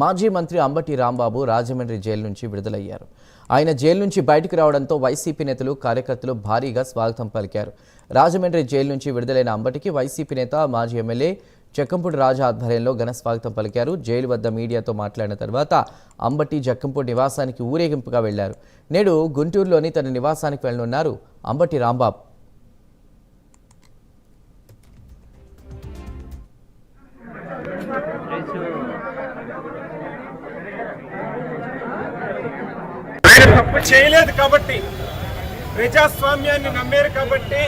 మాజీ మంత్రి అంబటి రాంబాబు రాజమండ్రి జైలు నుంచి విడుదలయ్యారు. ఆయన జైలు నుంచి బయటకు రావడంతో వైసీపీ నేతలు కార్యకర్తలు భారీగా స్వాగతం పలికారు. రాజమండ్రి జైలు నుంచి విడుదలైన అంబటికి వైసీపీ నేత మాజీ ఎమ్మెల్యే జక్కంపూడి రాజా ఆధ్వర్యంలో ఘన స్వాగతం పలికారు. జైలు వద్ద మీడియాతో మాట్లాడిన తర్వాత అంబటి జక్కంపూడి నివాసానికి ఊరేగింపుగా వెళ్లారు. నేడు గుంటూరులోని తన నివాసానికి వెళ్లనున్నారు అంబటి రాంబాబు. తప్పు చేయలేదు కాబట్టి, ప్రజాస్వామ్యాన్ని నమ్మారు కాబట్టి,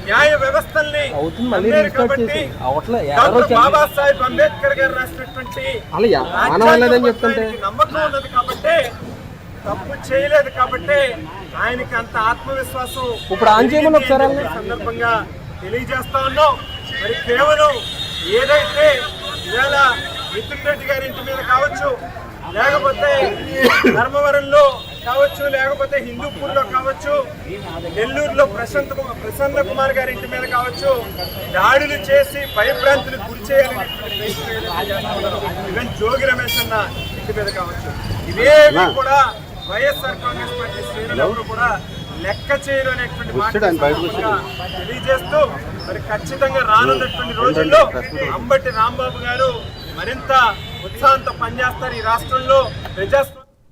న్యాయ వ్యవస్థల్ని నమ్మారు కాబట్టి, బాబాసాహెబ్ అంబేద్కర్ గారు రాసినటువంటి నమ్మకం ఉన్నది కాబట్టి, తప్పు చేయలేదు కాబట్టి ఆయనకి అంత ఆత్మవిశ్వాసం సందర్భంగా తెలియజేస్తా ఉన్నాం. మరి కేవలం ఏదైతే ఇవాళ మిథున్ రెడ్డి గారి ఇంటి మీద కావచ్చు, లేకపోతే ధర్మవరంలో కావచ్చు, లేకపోతే హిందూపూర్లో కావచ్చు, నెల్లూరులో ప్రసన్న కుమార్ గారి ఇంటి మీద కావచ్చు, దాడులు చేసి భయభ్రాంతులకు గురి చేయాలని ఈవెన్ జోగి రమేష్ అన్న ఇంటి మీద కావచ్చు, ఇవేవి కూడా వైఎస్ఆర్ కాంగ్రెస్ పార్టీ శ్రేణులు కూడా లెక్క చేయరు అనేటువంటి మాట తెలియజేస్తూ, మరి ఖచ్చితంగా రానున్నటువంటి రోజుల్లో అంబటి రాంబాబు గారు మరింత ఉత్సాహంతో పనిచేస్తారు. ఈ రాష్ట్రంలో ప్రజాస్వామ్యం